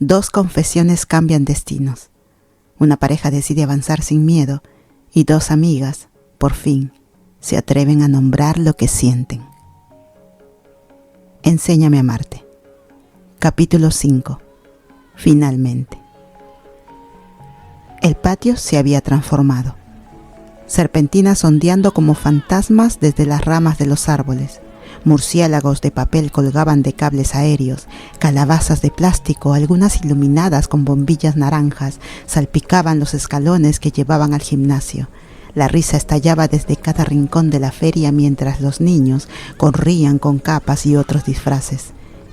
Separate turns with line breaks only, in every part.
2 confesiones cambian destinos. Una pareja decide avanzar sin miedo y 2 amigas, por fin, se atreven a nombrar lo que sienten. Enséñame a amarte. Capítulo 5. Finalmente. El patio se había transformado. Serpentinas ondeando como fantasmas desde las ramas de los árboles. Murciélagos de papel colgaban de cables aéreos, calabazas de plástico, algunas iluminadas con bombillas naranjas, salpicaban los escalones que llevaban al gimnasio. La risa estallaba desde cada rincón de la feria mientras los niños corrían con capas y otros disfraces.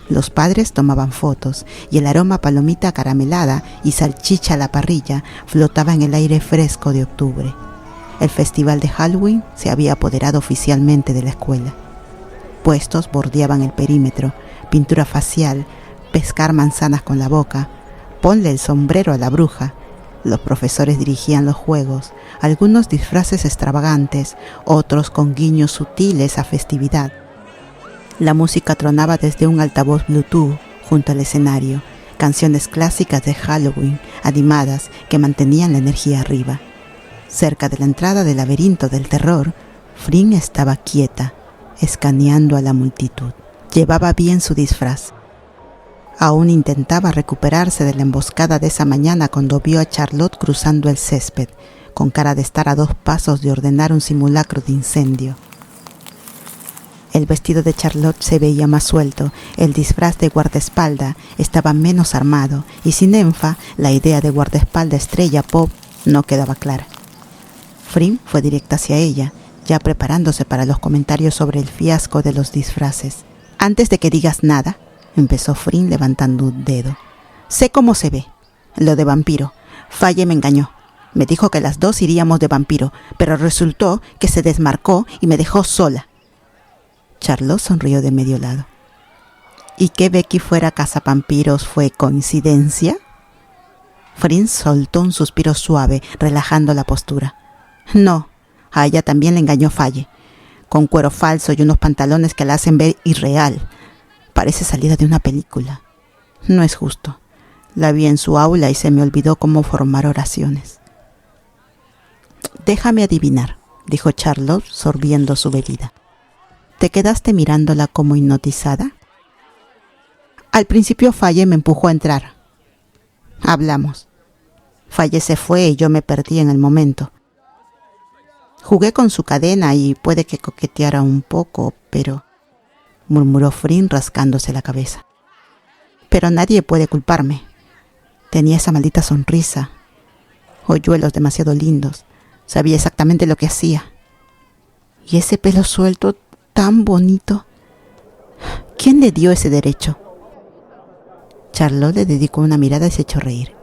Los padres tomaban fotos y el aroma a palomita caramelada y salchicha a la parrilla flotaba en el aire fresco de octubre. El festival de Halloween se había apoderado oficialmente de la escuela. Puestos bordeaban el perímetro, pintura facial, pescar manzanas con la boca, ponle el sombrero a la bruja. Los profesores dirigían los juegos, algunos disfraces extravagantes, otros con guiños sutiles a festividad. La música tronaba desde un altavoz Bluetooth junto al escenario, canciones clásicas de Halloween, animadas, que mantenían la energía arriba. Cerca de la entrada del laberinto del terror, Frin estaba quieta, escaneando a la multitud. Llevaba bien su disfraz. Aún intentaba recuperarse de la emboscada de esa mañana cuando vio a Charlotte cruzando el césped, con cara de estar a 2 pasos de ordenar un simulacro de incendio. El vestido de Charlotte se veía más suelto, el disfraz de guardaespaldas estaba menos armado y sin Enfa la idea de guardaespaldas estrella pop no quedaba clara. Frin fue directa hacia ella, ya preparándose para los comentarios sobre el fiasco de los disfraces. «Antes de que digas nada», empezó Frin levantando un dedo. «Sé cómo se ve. Lo de vampiro. Faye me engañó. Me dijo que las 2 iríamos de vampiro, pero resultó que se desmarcó y me dejó sola». Charlotte sonrió de medio lado. «¿Y que Becky fuera cazavampiros fue coincidencia?» Frin soltó un suspiro suave, relajando la postura. «No. A ella también le engañó Faye, con cuero falso y unos pantalones que la hacen ver irreal. Parece salida de una película. No es justo. La vi en su aula y se me olvidó cómo formar oraciones». «Déjame adivinar», dijo Charlotte sorbiendo su bebida. «¿Te quedaste mirándola como hipnotizada?» «Al principio Faye me empujó a entrar. Hablamos. Faye se fue y yo me perdí en el momento. Jugué con su cadena y puede que coqueteara un poco, pero...», murmuró Frin rascándose la cabeza. «Pero nadie puede culparme. Tenía esa maldita sonrisa, hoyuelos demasiado lindos, sabía exactamente lo que hacía. Y ese pelo suelto tan bonito. ¿Quién le dio ese derecho?». Charlotte le dedicó una mirada y se echó a reír.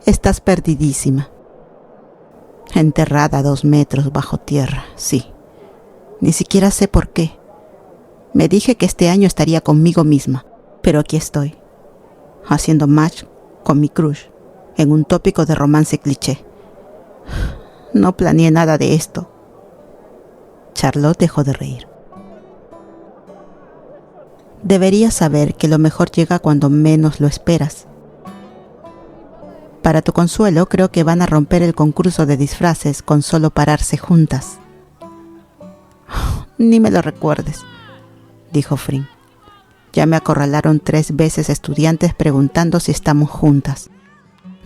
«Estás perdidísima. Enterrada a 2 metros bajo tierra, sí. Ni siquiera sé por qué. Me dije que este año estaría conmigo misma, pero aquí estoy, haciendo match con mi crush, en un tópico de romance cliché. No planeé nada de esto». Charlotte dejó de reír. «Deberías saber que lo mejor llega cuando menos lo esperas. Para tu consuelo, creo que van a romper el concurso de disfraces con solo pararse juntas». «Ni me lo recuerdes», dijo Frin. «Ya me acorralaron 3 veces estudiantes preguntando si estamos juntas.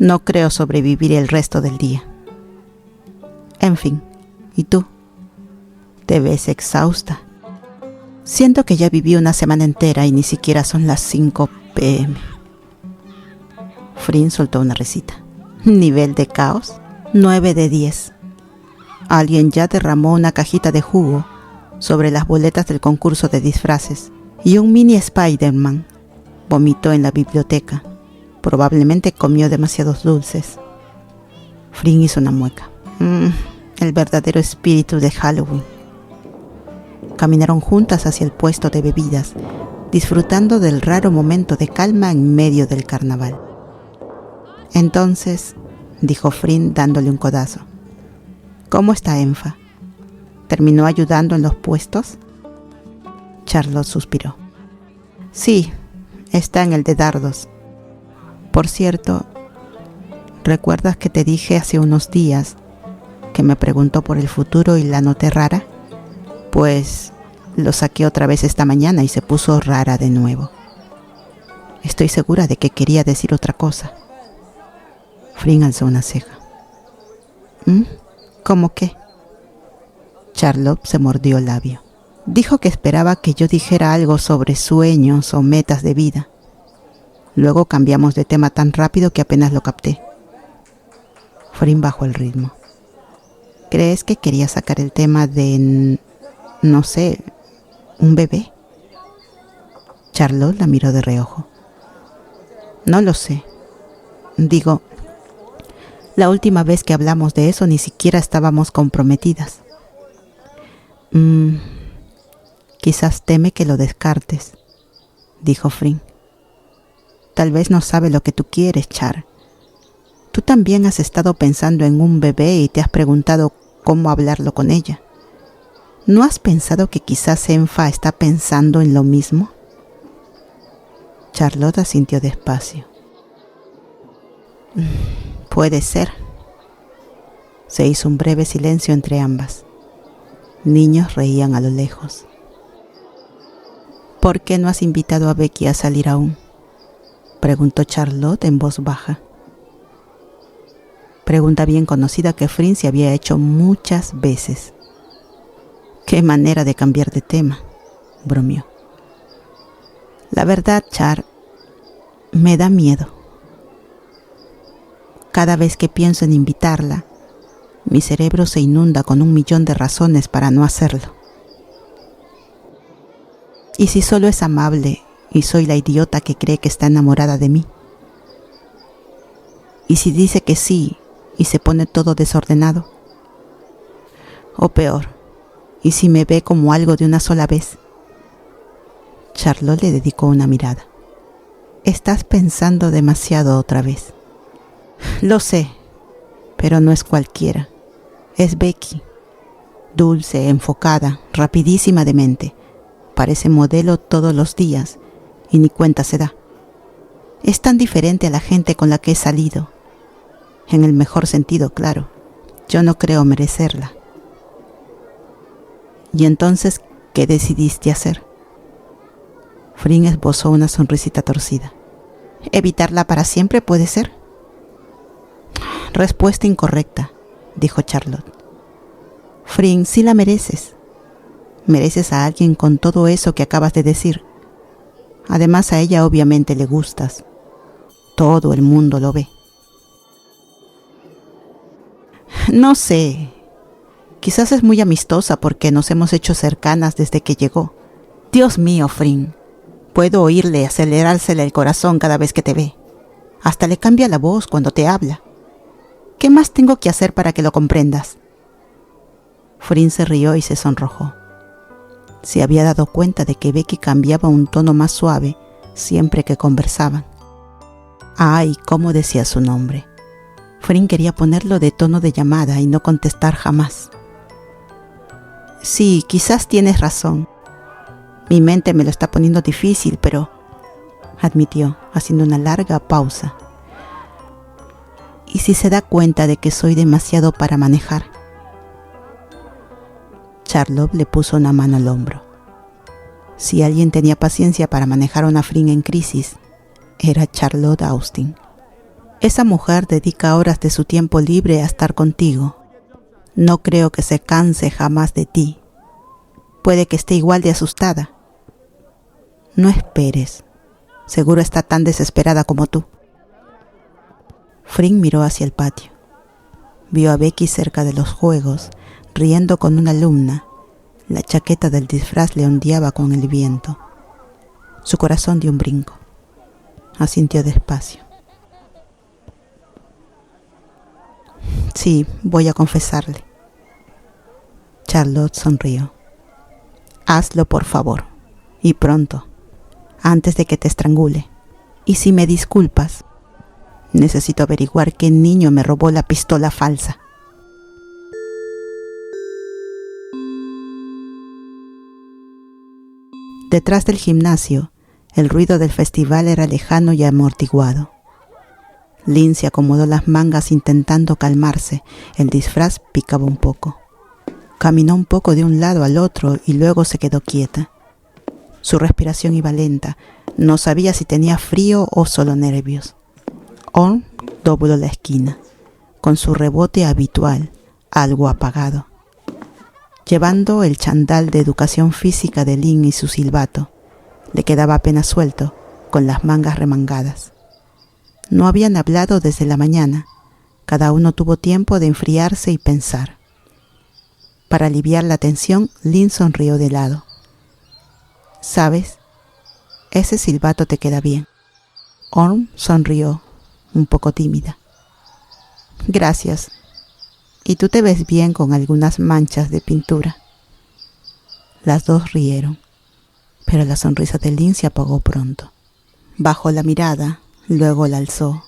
No creo sobrevivir el resto del día. En fin, ¿y tú? Te ves exhausta». «Siento que ya viví una semana entera y ni siquiera son las 5 p.m. Frin soltó una risita. «¿Nivel de caos? 9 de 10. Alguien ya derramó una cajita de jugo sobre las boletas del concurso de disfraces y un mini Spider-Man vomitó en la biblioteca. Probablemente comió demasiados dulces». Frin hizo una mueca. El verdadero espíritu de Halloween». Caminaron juntas hacia el puesto de bebidas, disfrutando del raro momento de calma en medio del carnaval. «Entonces», dijo Frin dándole un codazo, «¿cómo está Enfa? ¿Terminó ayudando en los puestos?» Charlotte suspiró. «Sí, está en el de dardos. Por cierto, ¿recuerdas que te dije hace unos días que me preguntó por el futuro y la noté rara? Pues lo saqué otra vez esta mañana y se puso rara de nuevo. Estoy segura de que quería decir otra cosa. Flynn alzó una ceja. ¿Cómo qué? Charlotte se mordió el labio. Dijo que esperaba que yo dijera algo sobre sueños o metas de vida. Luego cambiamos de tema tan rápido que apenas lo capté. Flynn bajó el ritmo. ¿Crees que quería sacar el tema de, no sé, un bebé? Charlotte la miró de reojo. No lo sé. Digo, la última vez que hablamos de eso ni siquiera estábamos comprometidas. Quizás teme que lo descartes, dijo Flynn. Tal vez no sabe lo que tú quieres, Char. Tú también has estado pensando en un bebé y te has preguntado cómo hablarlo con ella. ¿No has pensado que quizás Enfa está pensando en lo mismo? Charlotte asintió despacio. Puede ser. Se hizo un breve silencio entre ambas. Niños reían a lo lejos. ¿Por qué no has invitado a Becky a salir aún?, preguntó Charlotte en voz baja. Pregunta bien conocida que Flynn se había hecho muchas veces. Qué manera de cambiar de tema, bromeó. La verdad, Char, me da miedo. Cada vez que pienso en invitarla, mi cerebro se inunda con 1.000.000 de razones para no hacerlo. ¿Y si solo es amable y soy la idiota que cree que está enamorada de mí? ¿Y si dice que sí y se pone todo desordenado? O peor, ¿y si me ve como algo de una sola vez? Charlotte le dedicó una mirada. Estás pensando demasiado otra vez. Lo sé, pero no es cualquiera. Es Becky. Dulce, enfocada, rapidísima de mente. Parece modelo todos los días y ni cuenta se da. Es tan diferente a la gente con la que he salido. En el mejor sentido, claro. Yo no creo merecerla. ¿Y entonces qué decidiste hacer? Flynn esbozó una sonrisita torcida. ¿Evitarla para siempre puede ser? Respuesta incorrecta, dijo Charlotte. Flynn, sí la mereces. Mereces a alguien con todo eso que acabas de decir. Además, a ella obviamente le gustas. Todo el mundo lo ve. No sé. Quizás es muy amistosa porque nos hemos hecho cercanas desde que llegó. Dios mío, Flynn. Puedo oírle acelerársele el corazón cada vez que te ve. Hasta le cambia la voz cuando te habla. ¿Qué más tengo que hacer para que lo comprendas? Flynn se rió y se sonrojó. Se había dado cuenta de que Becky cambiaba un tono más suave siempre que conversaban. Ay, cómo decía su nombre. Flynn quería ponerlo de tono de llamada y no contestar jamás. Sí, quizás tienes razón. Mi mente me lo está poniendo difícil, pero... admitió, haciendo una larga pausa. ¿Y si se da cuenta de que soy demasiado para manejar? Charlotte le puso una mano al hombro. Si alguien tenía paciencia para manejar a una Flynn en crisis, era Charlotte Austin. Esa mujer dedica horas de su tiempo libre a estar contigo. No creo que se canse jamás de ti. Puede que esté igual de asustada. No esperes. Seguro está tan desesperada como tú. Flynn miró hacia el patio. Vio a Becky cerca de los juegos, riendo con una alumna. La chaqueta del disfraz le ondeaba con el viento. Su corazón dio un brinco. Asintió despacio. Sí, voy a confesarle. Charlotte sonrió. Hazlo, por favor. Y pronto, antes de que te estrangule. Y si me disculpas, necesito averiguar qué niño me robó la pistola falsa. Detrás del gimnasio, el ruido del festival era lejano y amortiguado. Lynn se acomodó las mangas intentando calmarse. El disfraz picaba un poco. Caminó un poco de un lado al otro y luego se quedó quieta. Su respiración iba lenta. No sabía si tenía frío o solo nervios. Orm dobló la esquina, con su rebote habitual, algo apagado, llevando el chandal de educación física de Lynn y su silbato. Le quedaba apenas suelto, con las mangas remangadas. No habían hablado desde la mañana. Cada uno tuvo tiempo de enfriarse y pensar. Para aliviar la tensión, Lynn sonrió de lado. ¿Sabes? Ese silbato te queda bien. Orm sonrió, un poco tímida. Gracias. Y tú te ves bien con algunas manchas de pintura. Las dos rieron, pero la sonrisa de Lynn se apagó pronto. Bajó la mirada, luego la alzó,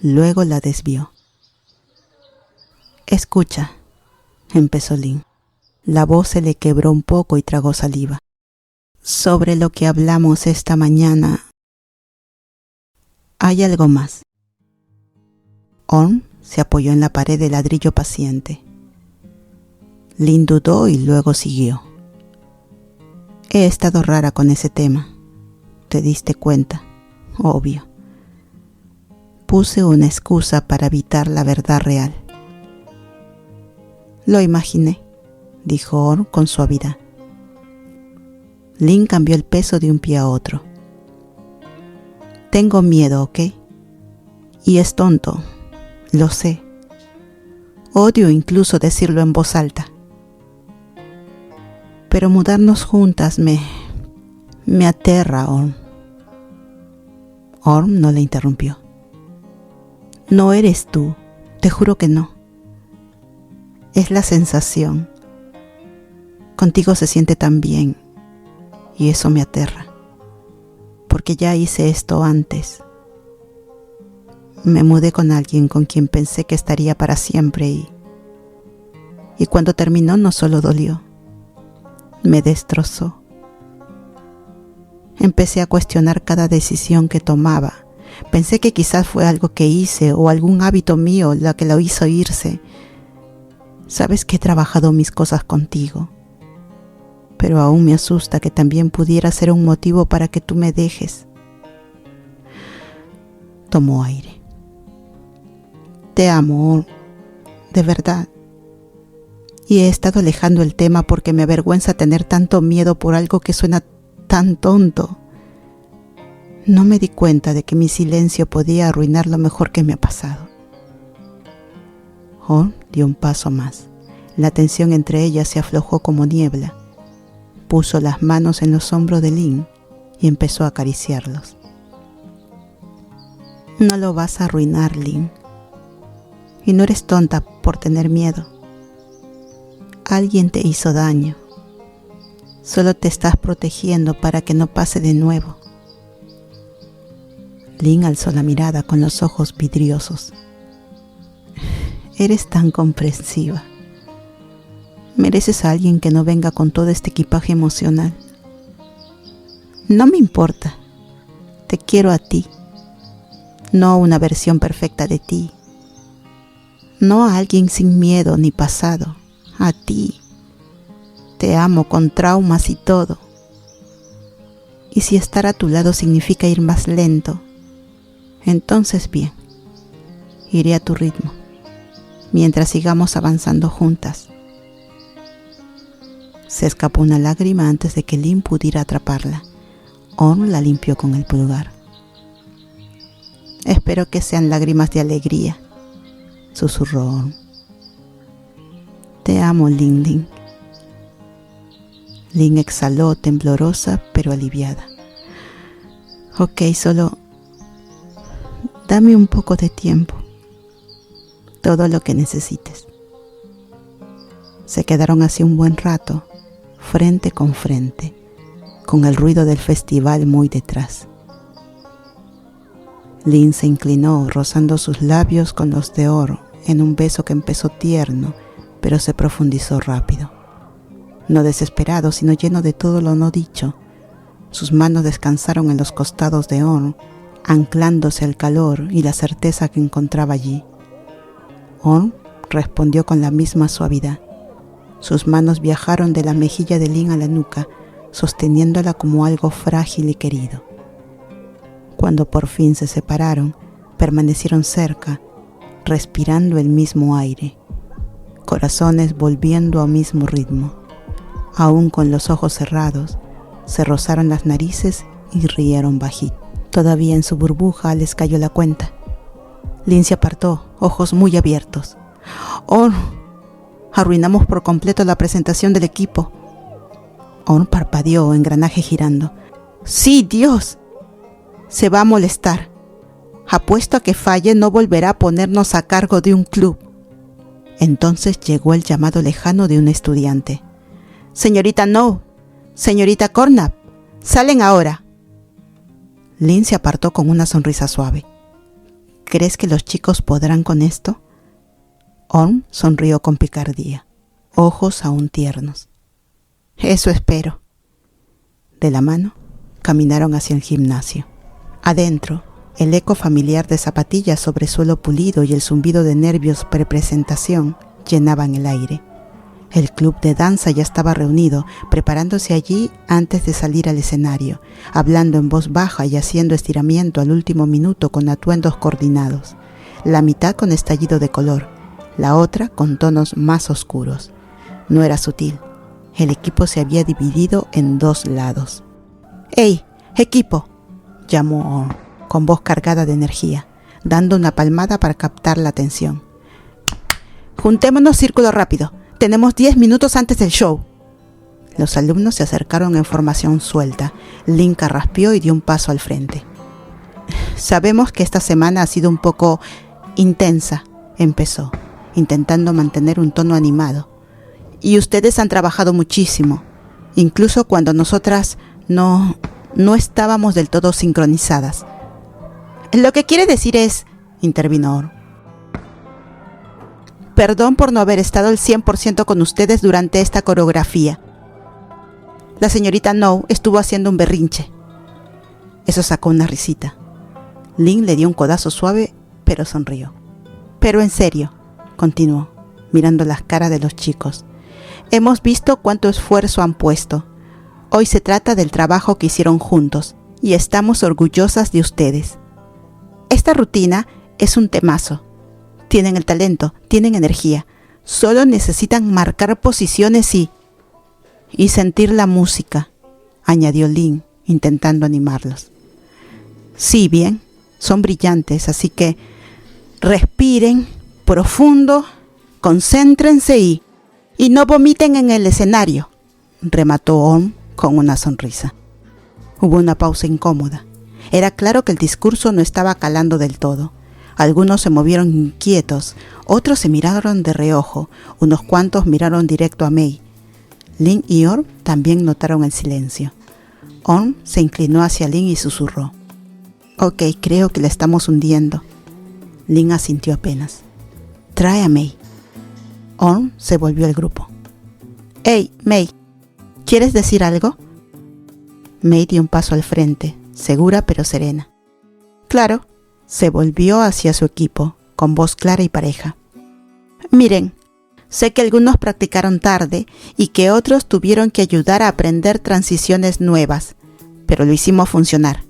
luego la desvió. Escucha, empezó Lynn. La voz se le quebró un poco y tragó saliva. Sobre lo que hablamos esta mañana, hay algo más. Orm se apoyó en la pared de ladrillo paciente. Lynn dudó y luego siguió. He estado rara con ese tema. ¿Te diste cuenta? Obvio. Puse una excusa para evitar la verdad real. Lo imaginé, dijo Orm con suavidad. Lynn cambió el peso de un pie a otro. Tengo miedo, ¿ok? Y es tonto, lo sé. Odio incluso decirlo en voz alta. Pero mudarnos juntas me aterra, Orm. Orm no le interrumpió. No eres tú, te juro que no. Es la sensación. Contigo se siente tan bien y eso me aterra, porque ya hice esto antes. Me mudé con alguien con quien pensé que estaría para siempre y cuando terminó no solo dolió, me destrozó. Empecé a cuestionar cada decisión que tomaba. Pensé que quizás fue algo que hice o algún hábito mío la que lo hizo irse. Sabes que he trabajado mis cosas contigo, pero aún me asusta que también pudiera ser un motivo para que tú me dejes. Tomó aire. Te amo, de verdad. Y he estado alejando el tema porque me avergüenza tener tanto miedo por algo que suena tan tonto. No me di cuenta de que mi silencio podía arruinar lo mejor que me ha pasado. Orm dio un paso más. La tensión entre ellas se aflojó como niebla. Puso las manos en los hombros de Lynn y empezó a acariciarlos. No lo vas a arruinar, Lynn. Y no eres tonta por tener miedo. Alguien te hizo daño. Solo te estás protegiendo para que no pase de nuevo. Lynn alzó la mirada con los ojos vidriosos. Eres tan comprensiva. Mereces a alguien que no venga con todo este equipaje emocional. No me importa. Te quiero a ti. No una versión perfecta de ti. No a alguien sin miedo ni pasado. A ti. Te amo con traumas y todo. Y si estar a tu lado significa ir más lento, entonces bien, iré a tu ritmo, mientras sigamos avanzando juntas. Se escapó una lágrima antes de que Lynn pudiera atraparla. Orm la limpió con el pulgar. Espero que sean lágrimas de alegría, susurró Orm. Te amo, Lynn Lynn. Lynn exhaló temblorosa pero aliviada. Ok, solo dame un poco de tiempo. Todo lo que necesites. Se quedaron así un buen rato, frente con frente, con el ruido del festival muy detrás. Lynn se inclinó, rozando sus labios con los de Orm en un beso que empezó tierno, pero se profundizó rápido. No desesperado, sino lleno de todo lo no dicho. Sus manos descansaron en los costados de Orm, anclándose al calor y la certeza que encontraba allí. Orm respondió con la misma suavidad. Sus manos viajaron de la mejilla de Lin a la nuca, sosteniéndola como algo frágil y querido. Cuando por fin se separaron, permanecieron cerca, respirando el mismo aire, corazones volviendo a un mismo ritmo. Aún con los ojos cerrados, se rozaron las narices y rieron bajito. Todavía en su burbuja les cayó la cuenta. Lin se apartó, ojos muy abiertos. Orm, arruinamos por completo la presentación del equipo. Orm parpadeó, engranaje girando. ¡Sí, Dios! Se va a molestar. Apuesto a que falle, no volverá a ponernos a cargo de un club. Entonces llegó el llamado lejano de un estudiante. Señorita No, señorita Cornap, salen ahora. Lin se apartó con una sonrisa suave. ¿Crees que los chicos podrán con esto? Orm sonrió con picardía, ojos aún tiernos. Eso espero. De la mano, caminaron hacia el gimnasio. Adentro, el eco familiar de zapatillas sobre suelo pulido y el zumbido de nervios pre-presentación llenaban el aire. El club de danza ya estaba reunido, preparándose allí antes de salir al escenario, hablando en voz baja y haciendo estiramiento al último minuto con atuendos coordinados, la mitad con estallido de color, la otra con tonos más oscuros. No era sutil. El equipo se había dividido en dos lados. ¡Ey, equipo!, llamó Orm, con voz cargada de energía, dando una palmada para captar la atención. Juntémonos círculo rápido. Tenemos 10 minutos antes del show. Los alumnos se acercaron en formación suelta. Lin carraspeó y dio un paso al frente. Sabemos que esta semana ha sido un poco intensa, empezó, intentando mantener un tono animado. Y ustedes han trabajado muchísimo, incluso cuando nosotras no estábamos del todo sincronizadas. Lo que quiere decir es, intervino Orm, perdón por no haber estado al 100% con ustedes durante esta coreografía. La señorita No estuvo haciendo un berrinche. Eso sacó una risita. Lin le dio un codazo suave, pero sonrió. Pero en serio, continuó, mirando las caras de los chicos. Hemos visto cuánto esfuerzo han puesto. Hoy se trata del trabajo que hicieron juntos y estamos orgullosas de ustedes. Esta rutina es un temazo. Tienen el talento, tienen energía. Solo necesitan marcar posiciones y sentir la música, añadió Lin, intentando animarlos. Sí, bien, son brillantes, así que respiren profundo, concéntrense y no vomiten en el escenario, remató Orm con una sonrisa. Hubo una pausa incómoda. Era claro que el discurso no estaba calando del todo. Algunos se movieron inquietos, otros se miraron de reojo, unos cuantos miraron directo a Mei. Lin y Orm también notaron el silencio. Orm se inclinó hacia Lin y susurró. Ok, creo que la estamos hundiendo. Lin asintió apenas. Trae a Mei. Orm se volvió al grupo. Hey, Mei, ¿quieres decir algo? Mei dio un paso al frente, segura pero serena. Claro. Se volvió hacia su equipo, con voz clara y pareja. Miren, sé que algunos practicaron tarde y que otros tuvieron que ayudar a aprender transiciones nuevas, pero lo hicimos funcionar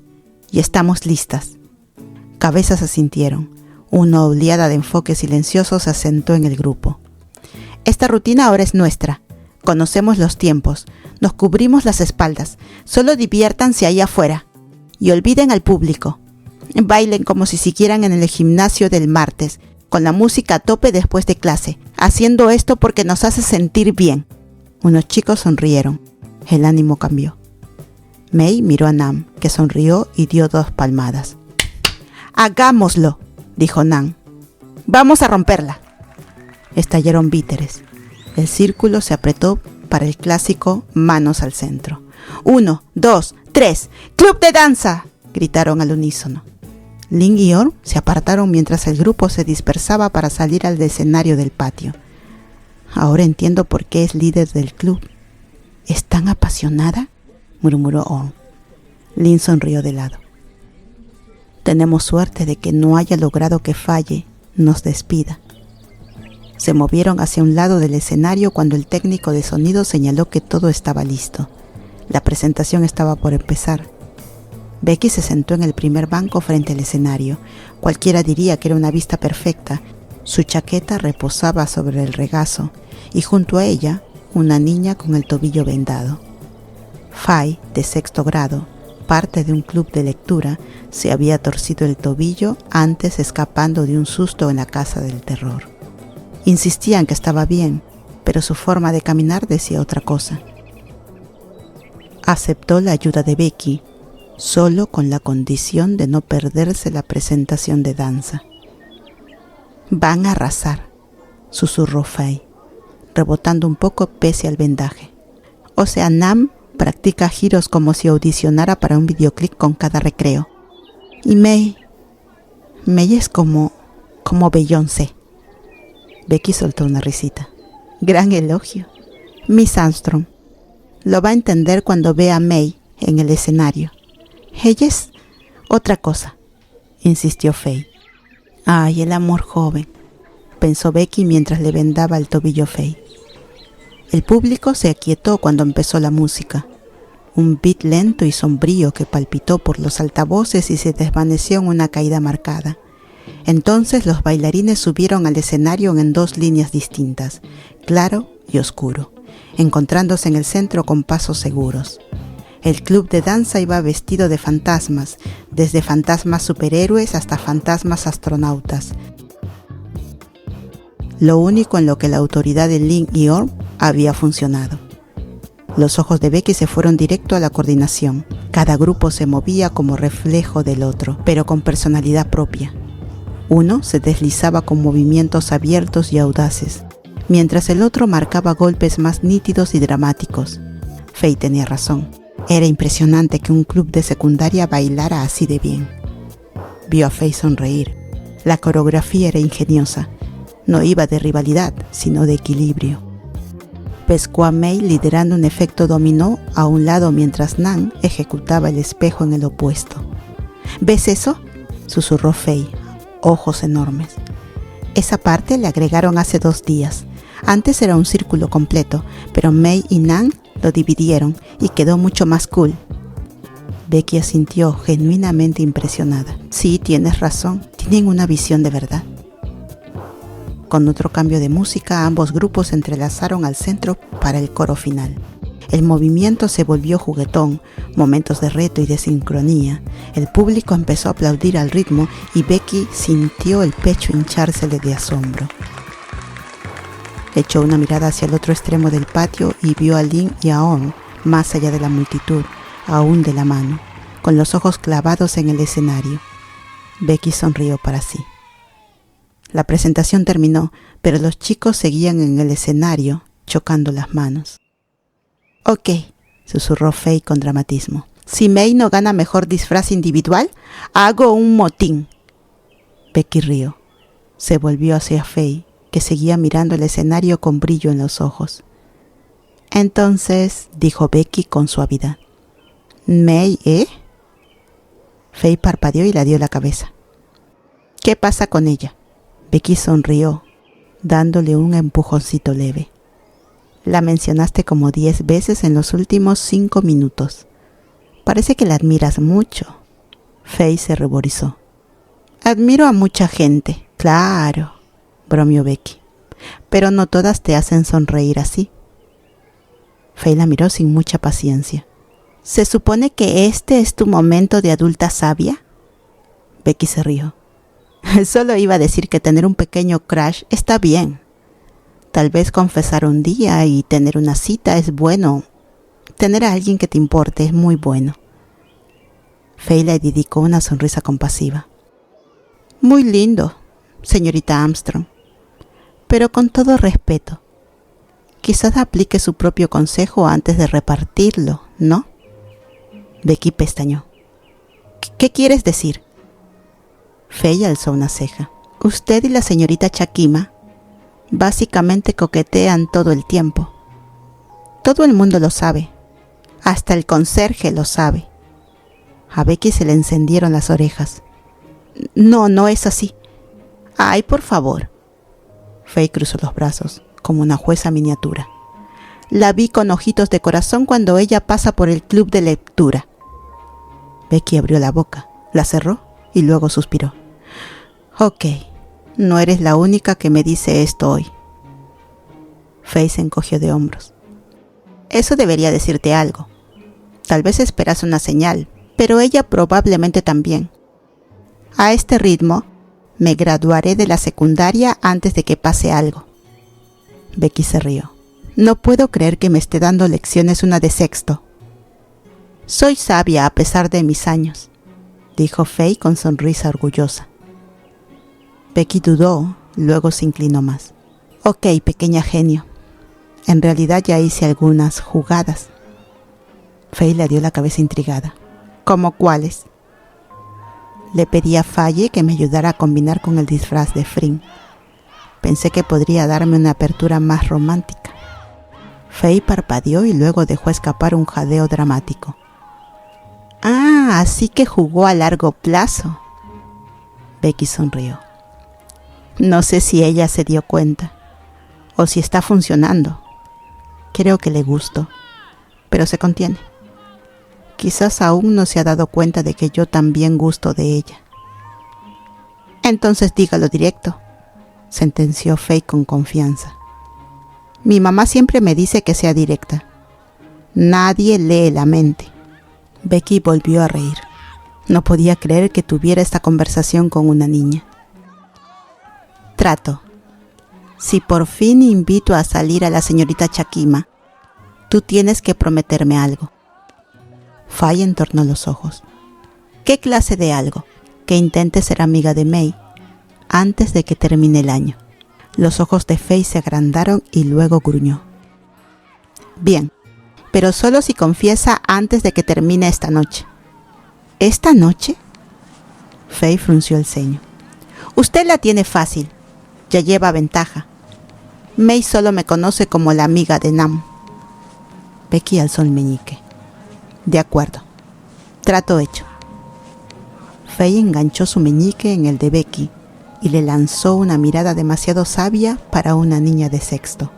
y estamos listas. Cabezas asintieron. Una oleada de enfoque silencioso se asentó en el grupo. Esta rutina ahora es nuestra. Conocemos los tiempos, nos cubrimos las espaldas. Solo diviértanse ahí afuera y olviden al público. Bailen como si siguieran en el gimnasio del martes, con la música a tope después de clase, haciendo esto porque nos hace sentir bien. Unos chicos sonrieron. El ánimo cambió. Mei miró a Nam, que sonrió y dio 2 palmadas. ¡Hagámoslo!, dijo Nam. ¡Vamos a romperla! Estallaron víteres. El círculo se apretó para el clásico manos al centro. 1, 2, 3, ¡Club de danza!, gritaron al unísono. Lin y Orm se apartaron mientras el grupo se dispersaba para salir al escenario del patio. Ahora entiendo por qué es líder del club. ¿Es tan apasionada?, murmuró Orm. Lin sonrió de lado. Tenemos suerte de que no haya logrado que falle, nos despida. Se movieron hacia un lado del escenario cuando el técnico de sonido señaló que todo estaba listo. La presentación estaba por empezar. Becky se sentó en el primer banco frente al escenario. Cualquiera diría que era una vista perfecta. Su chaqueta reposaba sobre el regazo y junto a ella una niña con el tobillo vendado. Faye, de 6º grado, parte de un club de lectura, se había torcido el tobillo antes escapando de un susto en la casa del terror. Insistían que estaba bien, pero su forma de caminar decía otra cosa. Aceptó la ayuda de Becky, solo con la condición de no perderse la presentación de danza. Van a arrasar, susurró Faye, rebotando un poco pese al vendaje. O sea, Nam practica giros como si audicionara para un videoclip con cada recreo. Y May es como Beyoncé. Becky soltó una risita. Gran elogio. Miss Armstrong lo va a entender cuando vea a May en el escenario. Ella es otra cosa, insistió Faye. Ay, el amor joven, pensó Becky mientras le vendaba el tobillo a Faye. El público se aquietó cuando empezó la música. Un beat lento y sombrío que palpitó por los altavoces y se desvaneció en una caída marcada. Entonces los bailarines subieron al escenario en 2 líneas distintas, claro y oscuro, encontrándose en el centro con pasos seguros. El club de danza iba vestido de fantasmas, desde fantasmas superhéroes hasta fantasmas astronautas. Lo único en lo que la autoridad de Lin y Orm había funcionado. Los ojos de Becky se fueron directo a la coordinación. Cada grupo se movía como reflejo del otro, pero con personalidad propia. Uno se deslizaba con movimientos abiertos y audaces, mientras el otro marcaba golpes más nítidos y dramáticos. Faye tenía razón. Era impresionante que un club de secundaria bailara así de bien. Vio a Faye sonreír. La coreografía era ingeniosa. No iba de rivalidad, sino de equilibrio. Pescó a May liderando un efecto dominó a un lado mientras Nan ejecutaba el espejo en el opuesto. ¿Ves eso?, susurró Faye, ojos enormes. Esa parte le agregaron hace 2 días. Antes era un círculo completo, pero May y Nan lo dividieron y quedó mucho más cool. Becky asintió, genuinamente impresionada. Sí, tienes razón, tienen una visión de verdad. Con otro cambio de música, ambos grupos se entrelazaron al centro para el coro final. El movimiento se volvió juguetón, momentos de reto y de sincronía. El público empezó a aplaudir al ritmo y Becky sintió el pecho hinchársele de asombro. Echó una mirada hacia el otro extremo del patio y vio a Lin y a Orm, más allá de la multitud, aún de la mano, con los ojos clavados en el escenario. Becky sonrió para sí. La presentación terminó, pero los chicos seguían en el escenario, chocando las manos. Ok, susurró Faye con dramatismo. Si May no gana mejor disfraz individual, hago un motín. Becky rió. Se volvió hacia Faye, que seguía mirando el escenario con brillo en los ojos. Entonces, dijo Becky con suavidad. May, ¿eh? Faye parpadeó y la dio la cabeza. ¿Qué pasa con ella? Becky sonrió, dándole un empujoncito leve. La mencionaste como 10 veces en los últimos 5 minutos. Parece que la admiras mucho. Faye se ruborizó. Admiro a mucha gente, claro, bromeó Becky. Pero no todas te hacen sonreír así. Faye la miró sin mucha paciencia. ¿Se supone que este es tu momento de adulta sabia? Becky se rió. Solo iba a decir que tener un pequeño crush está bien. Tal vez confesar un día y tener una cita es bueno. Tener a alguien que te importe es muy bueno. Faye le dedicó una sonrisa compasiva. Muy lindo, señorita Armstrong. Pero con todo respeto, quizás aplique su propio consejo antes de repartirlo, ¿no? Becky pestañeó. ¿Qué quieres decir? Faye alzó una ceja. Usted y la señorita Chakima básicamente coquetean todo el tiempo. Todo el mundo lo sabe. Hasta el conserje lo sabe. A Becky se le encendieron las orejas. No, no es así. Ay, por favor. Faye cruzó los brazos, como una jueza miniatura. La vi con ojitos de corazón cuando ella pasa por el club de lectura. Becky abrió la boca, la cerró y luego suspiró. Ok, no eres la única que me dice esto hoy. Faye se encogió de hombros. Eso debería decirte algo. Tal vez esperas una señal, pero ella probablemente también. A este ritmo, me graduaré de la secundaria antes de que pase algo. Becky se rió. No puedo creer que me esté dando lecciones una de sexto. Soy sabia a pesar de mis años, dijo Faye con sonrisa orgullosa. Becky dudó, luego se inclinó más. Ok, pequeña genio. En realidad ya hice algunas jugadas. Faye le dio la cabeza intrigada. ¿Cómo cuáles? Le pedí a Faye que me ayudara a combinar con el disfraz de Fring. Pensé que podría darme una apertura más romántica. Faye parpadeó y luego dejó escapar un jadeo dramático. Ah, así que jugó a largo plazo. Becky sonrió. No sé si ella se dio cuenta o si está funcionando. Creo que le gustó, pero se contiene. Quizás aún no se ha dado cuenta de que yo también gusto de ella. Entonces dígalo directo, sentenció Faye con confianza. Mi mamá siempre me dice que sea directa. Nadie lee la mente. Becky volvió a reír. No podía creer que tuviera esta conversación con una niña. Trato. Si por fin invito a salir a la señorita Chakima, tú tienes que prometerme algo. Faye entornó los ojos. ¿Qué clase de algo? Que intente ser amiga de May antes de que termine el año. Los ojos de Faye se agrandaron y luego gruñó. Bien, pero solo si confiesa antes de que termine esta noche. ¿Esta noche? Faye frunció el ceño. Usted la tiene fácil. Ya lleva ventaja. May solo me conoce como la amiga de Nam. Becky alzó el meñique. De acuerdo. Trato hecho. Faye enganchó su meñique en el de Becky y le lanzó una mirada demasiado sabia para una niña de sexto.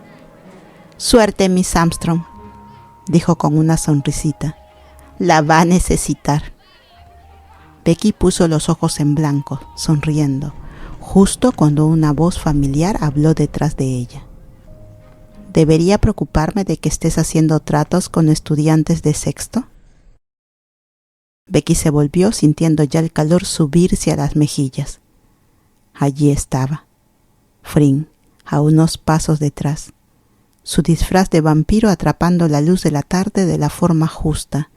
Suerte, Miss Armstrong, dijo con una sonrisita. La va a necesitar. Becky puso los ojos en blanco, sonriendo, justo cuando una voz familiar habló detrás de ella. ¿Debería preocuparme de que estés haciendo tratos con estudiantes de sexto? Becky se volvió sintiendo ya el calor subirse a las mejillas. Allí estaba, Fring, a unos pasos detrás, su disfraz de vampiro atrapando la luz de la tarde de la forma justa,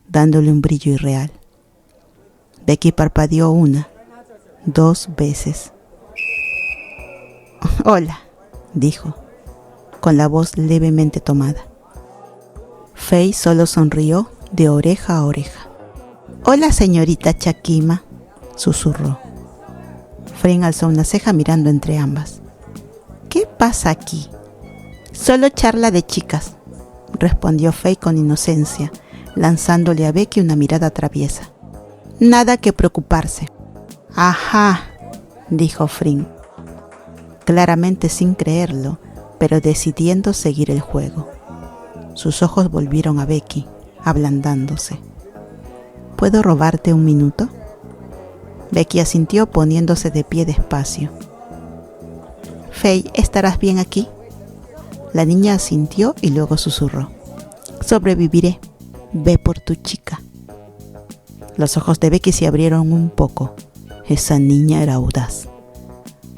dándole un brillo irreal. Becky parpadeó 1, 2 veces. Hola, dijo, con la voz levemente tomada. Faye solo sonrió de oreja a oreja. Hola, señorita Chakima, susurró. Fring alzó una ceja mirando entre ambas. ¿Qué pasa aquí? Solo charla de chicas, respondió Faye con inocencia, lanzándole a Becky una mirada traviesa. Nada que preocuparse. Ajá, dijo Fring, claramente sin creerlo, pero decidiendo seguir el juego. Sus ojos volvieron a Becky, ablandándose. ¿Puedo robarte un minuto? Becky asintió poniéndose de pie despacio. Faye, ¿estarás bien aquí? La niña asintió y luego susurró. Sobreviviré. Ve por tu chica. Los ojos de Becky se abrieron un poco. Esa niña era audaz.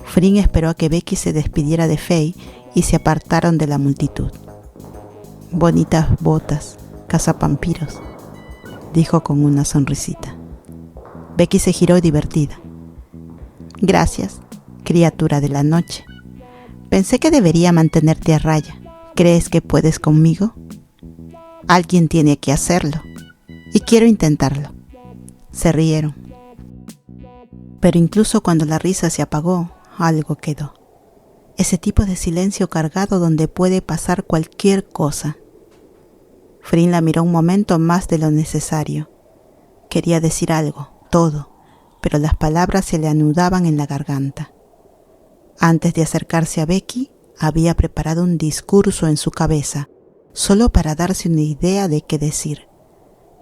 Fring esperó a que Becky se despidiera de Faye y se apartaron de la multitud. Bonitas botas, cazavampiros, dijo con una sonrisita. Becky se giró divertida. Gracias, criatura de la noche. Pensé que debería mantenerte a raya. ¿Crees que puedes conmigo? Alguien tiene que hacerlo. Y quiero intentarlo. Se rieron. Pero incluso cuando la risa se apagó, algo quedó. Ese tipo de silencio cargado donde puede pasar cualquier cosa. Fring la miró un momento más de lo necesario. Quería decir algo, todo, pero las palabras se le anudaban en la garganta. Antes de acercarse a Becky, había preparado un discurso en su cabeza, solo para darse una idea de qué decir.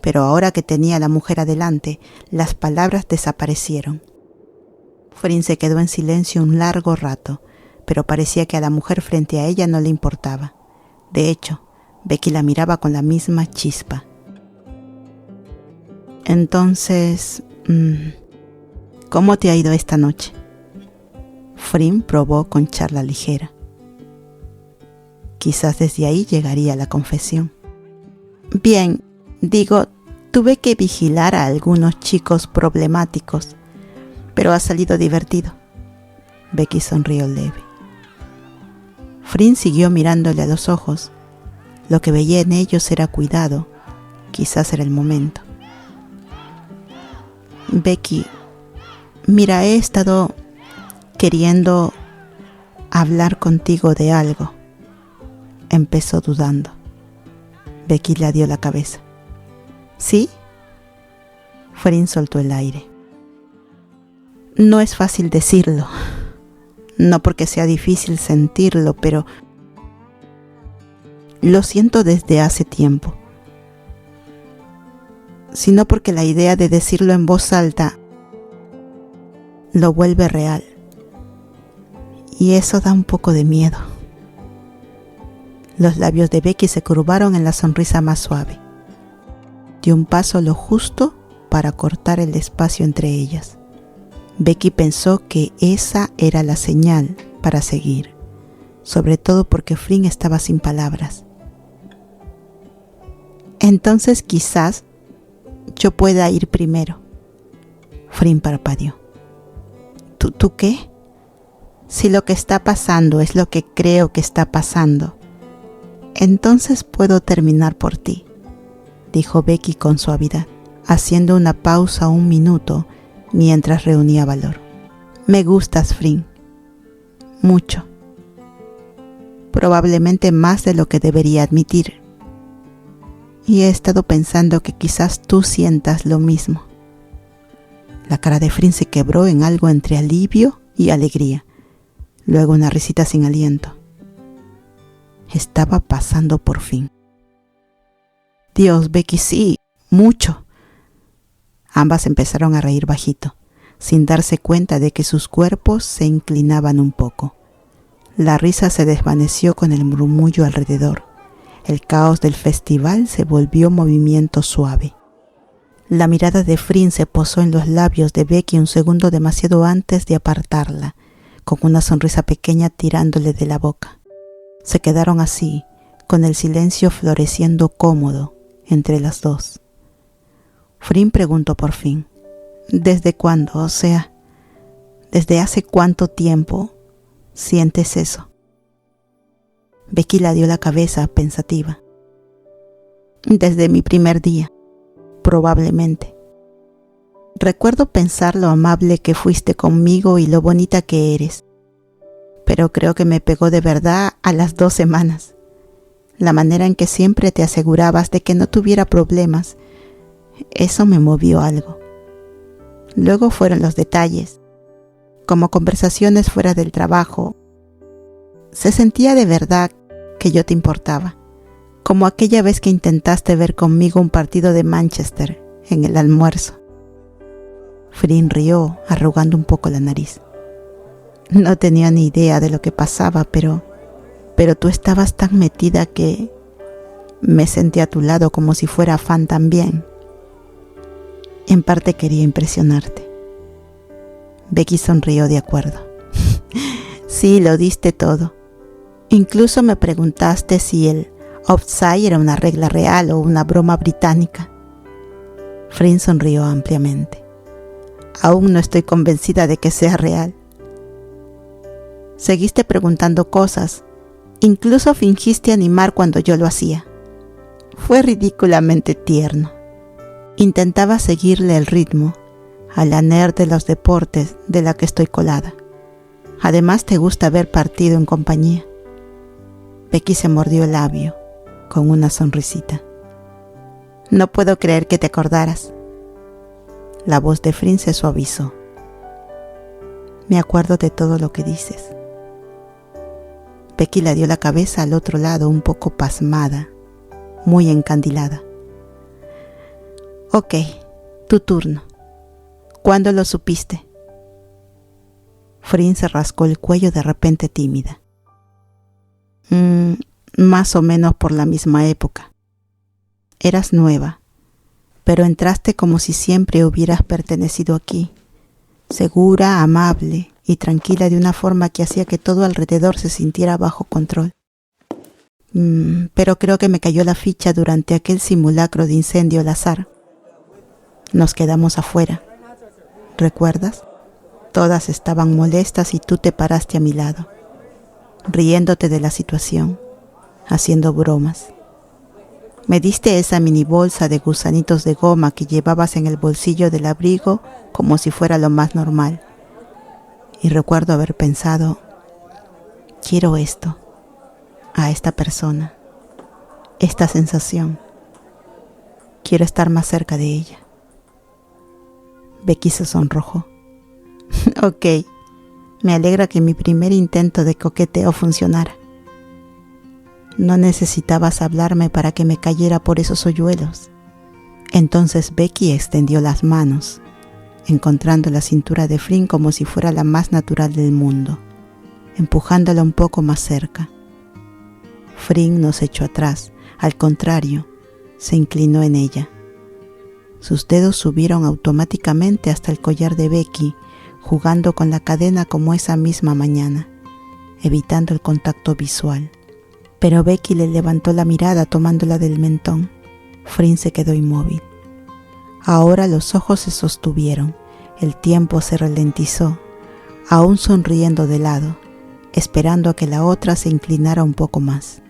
Pero ahora que tenía a la mujer adelante, las palabras desaparecieron. Frin se quedó en silencio un largo rato, pero parecía que a la mujer frente a ella no le importaba. De hecho, Becky la miraba con la misma chispa. Entonces, ¿cómo te ha ido esta noche? Frin probó con charla ligera. Quizás desde ahí llegaría la confesión. Bien, digo, tuve que vigilar a algunos chicos problemáticos, pero ha salido divertido. Becky sonrió leve. Frin siguió mirándole a los ojos. Lo que veía en ellos era cuidado. Quizás era el momento. Becky, mira, he estado queriendo hablar contigo de algo. Empezó dudando. Becky le dio la cabeza. ¿Sí? Frin soltó el aire. No es fácil decirlo. No porque sea difícil sentirlo, pero lo siento desde hace tiempo. Sino porque la idea de decirlo en voz alta lo vuelve real. Y eso da un poco de miedo. Los labios de Becky se curvaron en la sonrisa más suave. Dio un paso lo justo para cortar el espacio entre ellas. Becky pensó que esa era la señal para seguir, sobre todo porque Frin estaba sin palabras. Entonces quizás yo pueda ir primero. Frin parpadeó. ¿Tú qué? Si lo que está pasando es lo que creo que está pasando, entonces puedo terminar por ti, dijo Becky con suavidad, haciendo una pausa 1 minuto mientras reunía valor. Me gustas, Frin. Mucho. Probablemente más de lo que debería admitir. Y he estado pensando que quizás tú sientas lo mismo. La cara de Frin se quebró en algo entre alivio y alegría. Luego una risita sin aliento. Estaba pasando por fin. Dios, Becky, sí, mucho. Ambas empezaron a reír bajito, sin darse cuenta de que sus cuerpos se inclinaban un poco. La risa se desvaneció con el murmullo alrededor. El caos del festival se volvió movimiento suave. La mirada de Frin se posó en los labios de Becky un segundo demasiado antes de apartarla, con una sonrisa pequeña tirándole de la boca. Se quedaron así, con el silencio floreciendo cómodo entre las dos. Frin preguntó por fin, ¿desde cuándo? O sea, ¿desde hace cuánto tiempo sientes eso? Becky la dio la cabeza pensativa. Desde mi primer día, probablemente. Recuerdo pensar lo amable que fuiste conmigo y lo bonita que eres, pero creo que me pegó de verdad a las 2 semanas. La manera en que siempre te asegurabas de que no tuviera problemas, eso me movió algo. Luego fueron los detalles, como conversaciones fuera del trabajo. Se sentía de verdad que yo te importaba, como aquella vez que intentaste ver conmigo un partido de Manchester en el almuerzo. Frin rió, arrugando un poco la nariz. No tenía ni idea de lo que pasaba, pero tú estabas tan metida que me senté a tu lado como si fuera fan también. En parte quería impresionarte. Becky sonrió de acuerdo. Sí, lo diste todo. Incluso me preguntaste si el offside era una regla real o una broma británica. Frin sonrió ampliamente. Aún no estoy convencida de que sea real. Seguiste preguntando cosas, incluso fingiste animar cuando yo lo hacía. Fue ridículamente tierno. Intentaba seguirle el ritmo a la nerd de los deportes de la que estoy colada. Además te gusta ver partido en compañía. Becky se mordió el labio con una sonrisita. No puedo creer que te acordaras. La voz de Frin se suavizó. Me acuerdo de todo lo que dices. Becky le dio la cabeza al otro lado, un poco pasmada, muy encandilada. Ok, tu turno. ¿Cuándo lo supiste? Frin se rascó el cuello de repente tímida. Más o menos por la misma época. Eras nueva, pero entraste como si siempre hubieras pertenecido aquí, segura, amable y tranquila de una forma que hacía que todo alrededor se sintiera bajo control. Pero creo que me cayó la ficha durante aquel simulacro de incendio al azar. Nos quedamos afuera. ¿Recuerdas? Todas estaban molestas y tú te paraste a mi lado, riéndote de la situación, haciendo bromas. Me diste esa mini bolsa de gusanitos de goma que llevabas en el bolsillo del abrigo como si fuera lo más normal. Y recuerdo haber pensado, quiero esto, a esta persona, esta sensación. Quiero estar más cerca de ella. Becky se sonrojó. Ok, me alegra que mi primer intento de coqueteo funcionara. No necesitabas hablarme para que me cayera por esos hoyuelos. Entonces Becky extendió las manos, encontrando la cintura de Frin como si fuera la más natural del mundo, empujándola un poco más cerca. Frin no se echó atrás, al contrario, se inclinó en ella. Sus dedos subieron automáticamente hasta el collar de Becky, jugando con la cadena como esa misma mañana, evitando el contacto visual. Pero Becky le levantó la mirada tomándola del mentón. Frin se quedó inmóvil. Ahora los ojos se sostuvieron, el tiempo se ralentizó, aún sonriendo de lado, esperando a que la otra se inclinara un poco más.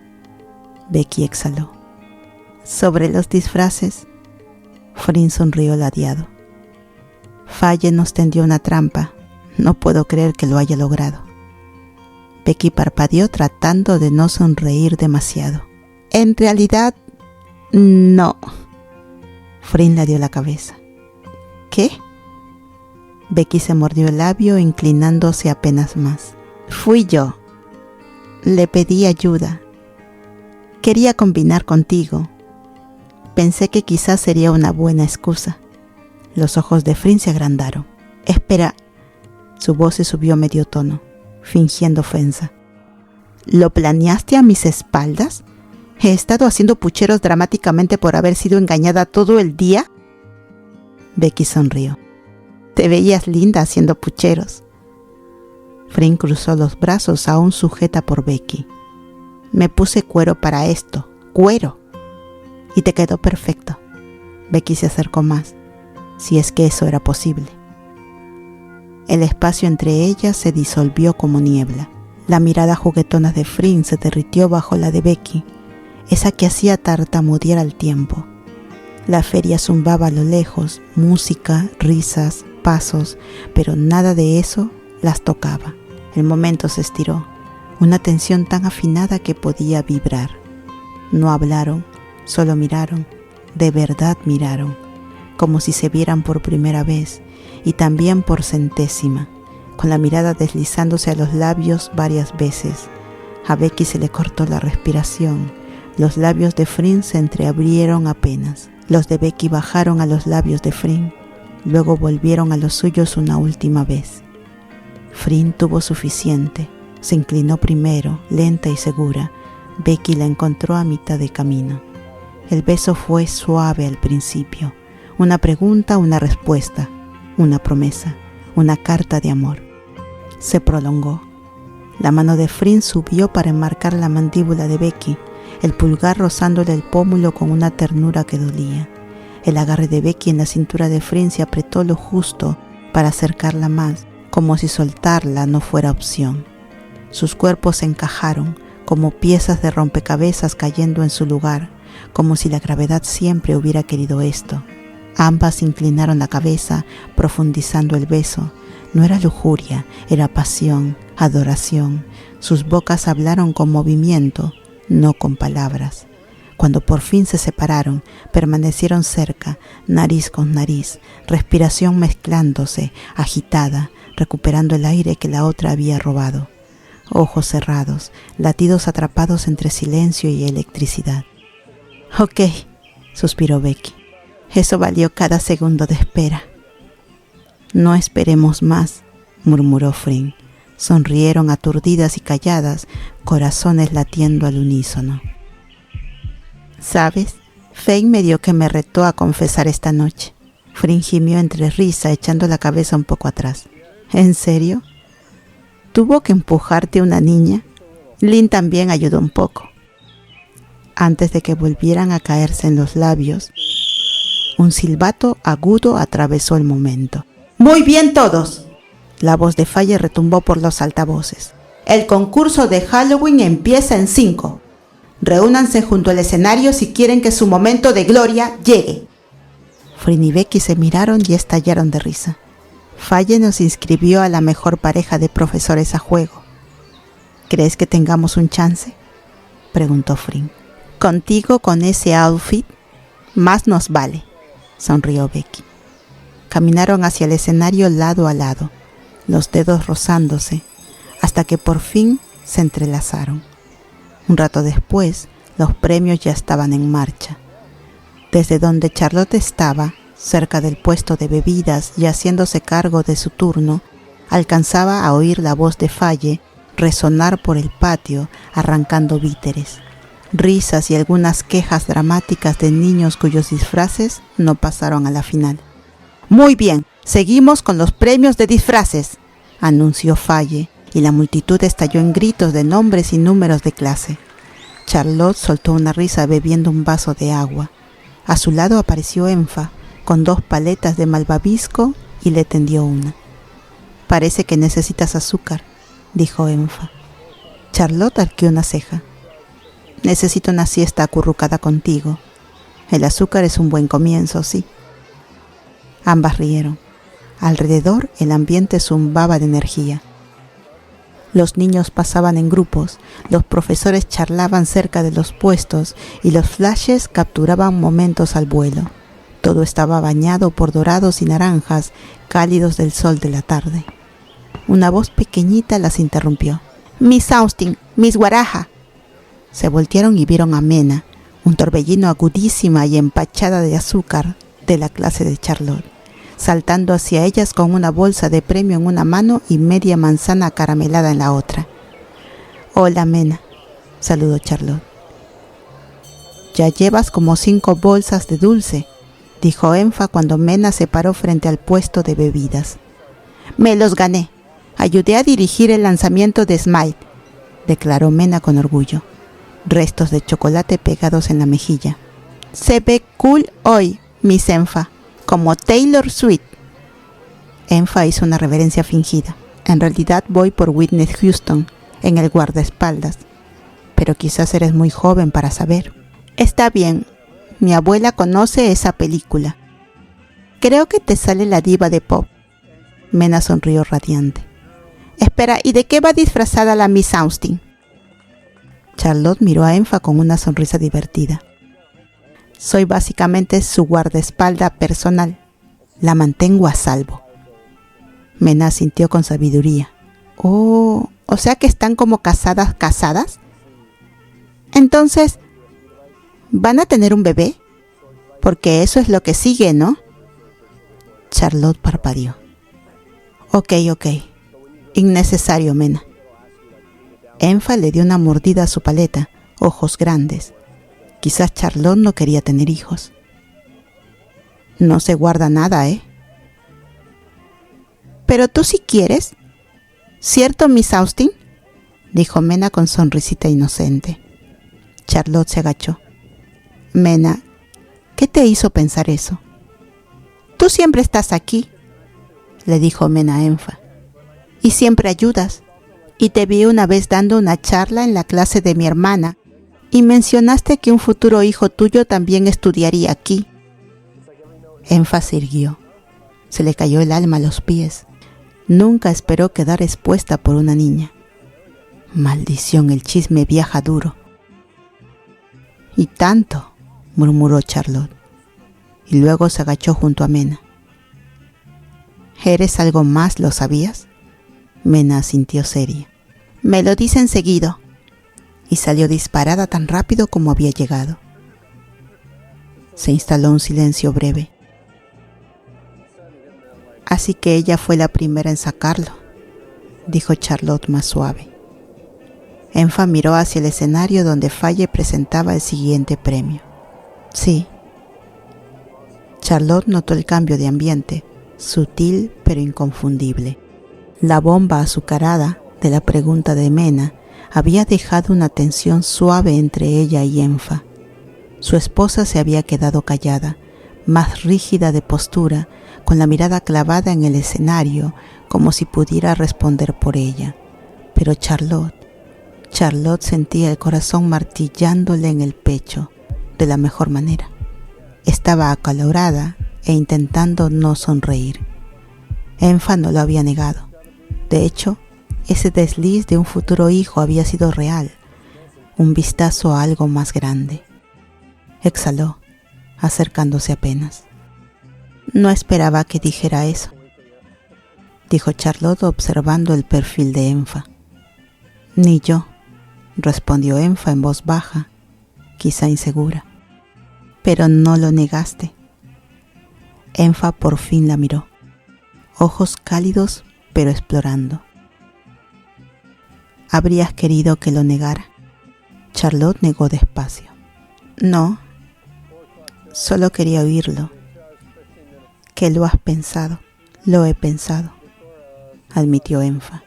Becky exhaló. Sobre los disfraces, Frin sonrió ladeado. Faye nos tendió una trampa. No puedo creer que lo haya logrado. Becky parpadeó tratando de no sonreír demasiado. En realidad, no. Frin le dio la cabeza. ¿Qué? Becky se mordió el labio inclinándose apenas más. Fui yo. Le pedí ayuda. Quería combinar contigo. Pensé que quizás sería una buena excusa. Los ojos de Frin se agrandaron. Espera. Su voz se subió a medio tono, fingiendo ofensa. ¿Lo planeaste a mis espaldas? ¿He estado haciendo pucheros dramáticamente por haber sido engañada todo el día? Becky sonrió. Te veías linda haciendo pucheros. Frin cruzó los brazos aún sujeta por Becky. Me puse cuero para esto, cuero. Y te quedó perfecto. Becky se acercó más, si es que eso era posible. El espacio entre ellas se disolvió como niebla. La mirada juguetona de Frin se derritió bajo la de Becky, esa que hacía tartamudear al tiempo. La feria zumbaba a lo lejos, música, risas, pasos, pero nada de eso las tocaba. El momento se estiró, una tensión tan afinada que podía vibrar. No hablaron, solo miraron, de verdad miraron, como si se vieran por primera vez y también por centésima, con la mirada deslizándose a los labios varias veces. A Becky se le cortó la respiración, los labios de Frin se entreabrieron apenas. Los de Becky bajaron a los labios de Frin, luego volvieron a los suyos una última vez. Frin tuvo suficiente, se inclinó primero, lenta y segura. Becky la encontró a mitad de camino. El beso fue suave al principio, una pregunta, una respuesta, una promesa, una carta de amor. Se prolongó. La mano de Frin subió para enmarcar la mandíbula de Becky, el pulgar rozándole el pómulo con una ternura que dolía. El agarre de Becky en la cintura de Frin se apretó lo justo para acercarla más, como si soltarla no fuera opción. Sus cuerpos se encajaron, como piezas de rompecabezas cayendo en su lugar, como si la gravedad siempre hubiera querido esto. Ambas inclinaron la cabeza, profundizando el beso. No era lujuria, era pasión, adoración. Sus bocas hablaron con movimiento, no con palabras. Cuando por fin se separaron, permanecieron cerca, nariz con nariz, respiración mezclándose, agitada, recuperando el aire que la otra había robado. Ojos cerrados, latidos atrapados entre silencio y electricidad. «Ok», suspiró Becky. «Eso valió cada segundo de espera». «No esperemos más», murmuró Fring. Sonrieron aturdidas y calladas, corazones latiendo al unísono. «¿Sabes? Fane me dio que me retó a confesar esta noche». Fring gimió entre risa, echando la cabeza un poco atrás. «¿En serio? ¿Tuvo que empujarte una niña?» Lynn también ayudó un poco. Antes de que volvieran a caerse en los labios, un silbato agudo atravesó el momento. «¡Muy bien todos!» La voz de Faye retumbó por los altavoces. «El concurso de Halloween empieza en 5. Reúnanse junto al escenario si quieren que su momento de gloria llegue». Fring y Becky se miraron y estallaron de risa. «Faye nos inscribió a la mejor pareja de profesores a juego. ¿Crees que tengamos un chance?», preguntó Fring. «Contigo con ese outfit, más nos vale», sonrió Becky. Caminaron hacia el escenario lado a lado, los dedos rozándose, hasta que por fin se entrelazaron. Un rato después, los premios ya estaban en marcha. Desde donde Charlotte estaba, cerca del puesto de bebidas y haciéndose cargo de su turno, alcanzaba a oír la voz de Faye resonar por el patio, arrancando víteres, risas y algunas quejas dramáticas de niños cuyos disfraces no pasaron a la final. «Muy bien, seguimos con los premios de disfraces», anunció Faye, y la multitud estalló en gritos de nombres y números de clase. Charlotte soltó una risa bebiendo un vaso de agua. A su lado apareció Enfa, con 2 paletas de malvavisco, y le tendió una. «Parece que necesitas azúcar», dijo Enfa. Charlotte arqueó una ceja. «Necesito una siesta acurrucada contigo. El azúcar es un buen comienzo, sí». Ambas rieron. Alrededor el ambiente zumbaba de energía. Los niños pasaban en grupos, los profesores charlaban cerca de los puestos y los flashes capturaban momentos al vuelo. Todo estaba bañado por dorados y naranjas, cálidos del sol de la tarde. Una voz pequeñita las interrumpió. «Miss Austin, Miss Guaraja». Se voltearon y vieron a Mena, un torbellino agudísima y empachada de azúcar de la clase de Charlotte, saltando hacia ellas con una bolsa de premio en una mano y media manzana acaramelada en la otra. «Hola, Mena», saludó Charlotte. «Ya llevas como 5 bolsas de dulce», dijo Enfa cuando Mena se paró frente al puesto de bebidas. «Me los gané. Ayudé a dirigir el lanzamiento de Smile», declaró Mena con orgullo, restos de chocolate pegados en la mejilla. «Se ve cool hoy, Miss Enfa, como Taylor Swift». Enfa hizo una reverencia fingida. «En realidad voy por Whitney Houston, en el guardaespaldas. Pero quizás eres muy joven para saber». «Está bien, mi abuela conoce esa película. Creo que te sale la diva de pop». Mena sonrió radiante. «Espera, ¿y de qué va disfrazada la Miss Austin?». Charlotte miró a Enfa con una sonrisa divertida. «Soy básicamente su guardaespaldas personal. La mantengo a salvo». Mena sintió con sabiduría. «Oh, o sea que están como casadas. Entonces, ¿van a tener un bebé? Porque eso es lo que sigue, ¿no?». Charlotte parpadeó. Ok. Innecesario, Mena». Enfa le dio una mordida a su paleta, ojos grandes. Quizás Charlotte no quería tener hijos. «No se guarda nada, ¿eh?». «Pero tú sí quieres, ¿cierto, Miss Austin?», dijo Mena con sonrisita inocente. Charlotte se agachó. «Mena, ¿qué te hizo pensar eso?». «Tú siempre estás aquí», le dijo Mena a Enfa, «y siempre ayudas. Y te vi una vez dando una charla en la clase de mi hermana y mencionaste que un futuro hijo tuyo también estudiaría aquí». Enfa se irguió. Se le cayó el alma a los pies. Nunca esperó quedar expuesta por una niña. Maldición, el chisme viaja duro. Y tanto, murmuró Charlotte, y luego se agachó junto a Mena. ¿Eres algo más, lo sabías? Mena asintió seria. Me lo dicen seguido. Y salió disparada tan rápido como había llegado. Se instaló un silencio breve. Así que ella fue la primera en sacarlo, dijo Charlotte más suave. Enfa miró hacia el escenario donde Faye presentaba el siguiente premio. Sí. Charlotte notó el cambio de ambiente, sutil pero inconfundible. La bomba azucarada de la pregunta de Mena había dejado una tensión suave entre ella y Enfa. Su esposa se había quedado callada, más rígida de postura, con la mirada clavada en el escenario, como si pudiera responder por ella. Pero Charlotte sentía el corazón martillándole en el pecho, de la mejor manera. Estaba acalorada e intentando no sonreír. Enfa no lo había negado. De hecho, ese desliz de un futuro hijo había sido real, un vistazo a algo más grande. Exhaló, acercándose apenas. No esperaba que dijera eso, dijo Charlotte observando el perfil de Enfa. Ni yo, respondió Enfa en voz baja, quizá insegura. Pero no lo negaste. Enfa por fin la miró, ojos cálidos pero explorando. Habrías querido que lo negara. Charlotte negó despacio. No, solo quería oírlo. ¿Qué lo has pensado? Lo he pensado, admitió Enfa.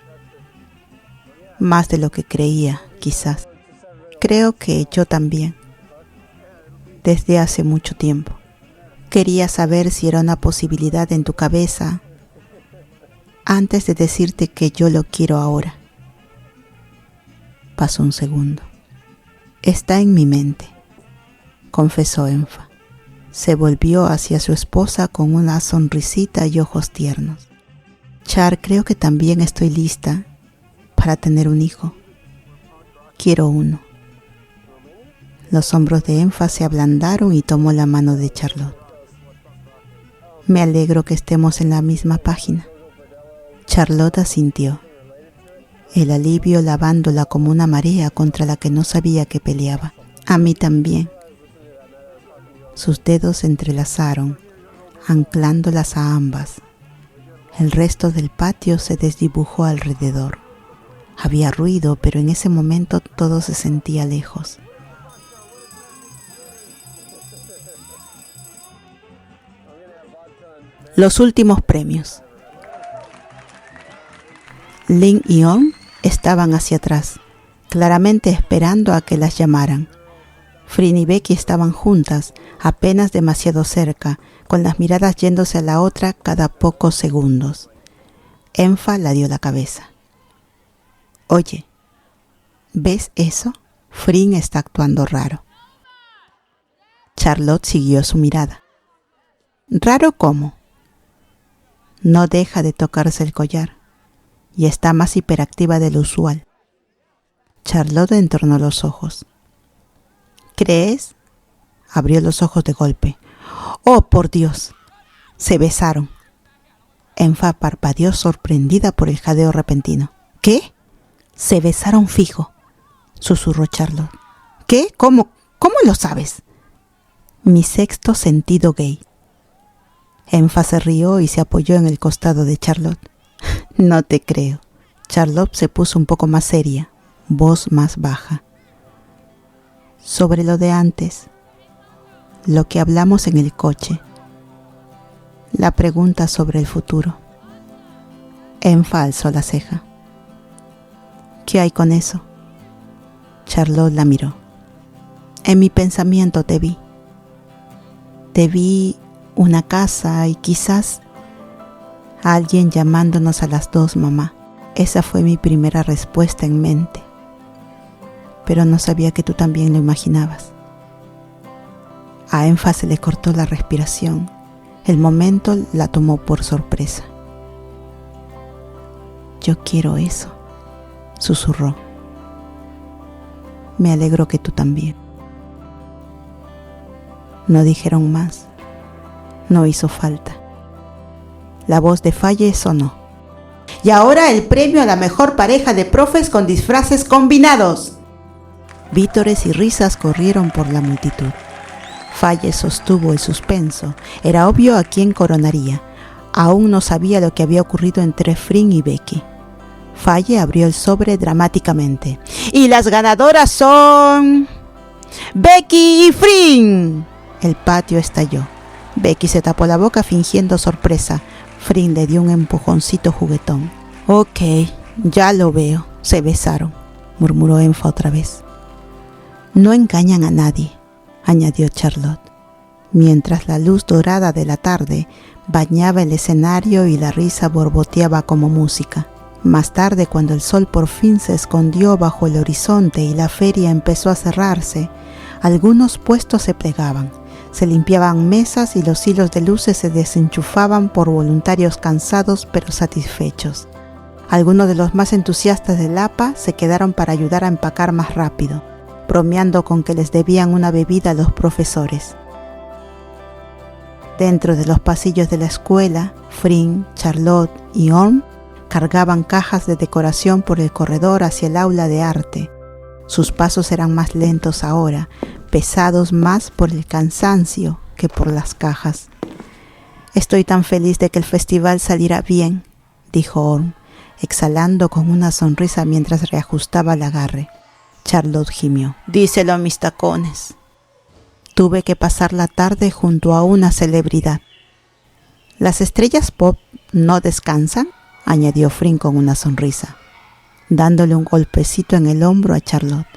Más de lo que creía, quizás. Creo que yo también. Desde hace mucho tiempo. Quería saber si era una posibilidad en tu cabeza antes de decirte que yo lo quiero ahora. Pasó un segundo. Está en mi mente, confesó Enfa. Se volvió hacia su esposa con una sonrisita y ojos tiernos. Char, creo que también estoy lista para tener un hijo. Quiero uno. Los hombros de Enfa se ablandaron y tomó la mano de Charlotte. Me alegro que estemos en la misma página. Charlotte asintió, el alivio lavándola como una marea contra la que no sabía que peleaba. A mí también. Sus dedos se entrelazaron, anclándolas a ambas. El resto del patio se desdibujó alrededor. Había ruido, pero en ese momento todo se sentía lejos. Los últimos premios. Lin y On estaban hacia atrás, claramente esperando a que las llamaran. Frin y Becky estaban juntas, apenas demasiado cerca, con las miradas yéndose a la otra cada pocos segundos. Enfa la dio la cabeza. Oye, ¿ves eso? Frin está actuando raro. Charlotte siguió su mirada. ¿Raro cómo? No deja de tocarse el collar y está más hiperactiva de lo usual. Charlotte entornó los ojos. ¿Crees? Abrió los ojos de golpe. ¡Oh, por Dios! Se besaron. Enfa parpadeó sorprendida por el jadeo repentino. ¿Qué? Se besaron fijo, susurró Charlotte. ¿Qué? ¿Cómo lo sabes? Mi sexto sentido gay. Enfa se rió y se apoyó en el costado de Charlotte. No te creo. Charlotte se puso un poco más seria, voz más baja. Sobre lo de antes, lo que hablamos en el coche, la pregunta sobre el futuro. Enfa alzó la ceja. ¿Qué hay con eso? Charlotte la miró. En mi pensamiento te vi. Te vi una casa y quizás alguien llamándonos a las dos mamá. Esa fue mi primera respuesta en mente. Pero no sabía que tú también lo imaginabas. A Enfa se le cortó la respiración. El momento la tomó por sorpresa. Yo quiero eso, susurró. Me alegro que tú también. No dijeron más. No hizo falta. La voz de Faye sonó. Y ahora el premio a la mejor pareja de profes con disfraces combinados. Vítores y risas corrieron por la multitud. Faye sostuvo el suspenso. Era obvio a quién coronaría. Aún no sabía lo que había ocurrido entre Fring y Becky. Faye abrió el sobre dramáticamente. Y las ganadoras son... ¡Becky y Fring! El patio estalló. Becky se tapó la boca fingiendo sorpresa. Fring le dio un empujoncito juguetón. Ok, ya lo veo. Se besaron, murmuró Enfa otra vez. No engañan a nadie, añadió Charlotte, mientras la luz dorada de la tarde bañaba el escenario y la risa borboteaba como música. Más tarde, cuando el sol por fin se escondió bajo el horizonte y la feria empezó a cerrarse, algunos puestos se plegaban, se limpiaban mesas y los hilos de luces se desenchufaban por voluntarios cansados pero satisfechos. Algunos de los más entusiastas del APA se quedaron para ayudar a empacar más rápido, bromeando con que les debían una bebida a los profesores. Dentro de los pasillos de la escuela, Fring, Charlotte y Orm cargaban cajas de decoración por el corredor hacia el aula de arte. Sus pasos eran más lentos ahora, pesados más por el cansancio que por las cajas. Estoy tan feliz de que el festival saliera bien, dijo Orm, exhalando con una sonrisa mientras reajustaba el agarre. Charlotte gimió. Díselo a mis tacones. Tuve que pasar la tarde junto a una celebridad. ¿Las estrellas pop no descansan?, añadió Fring con una sonrisa, dándole un golpecito en el hombro a Charlotte.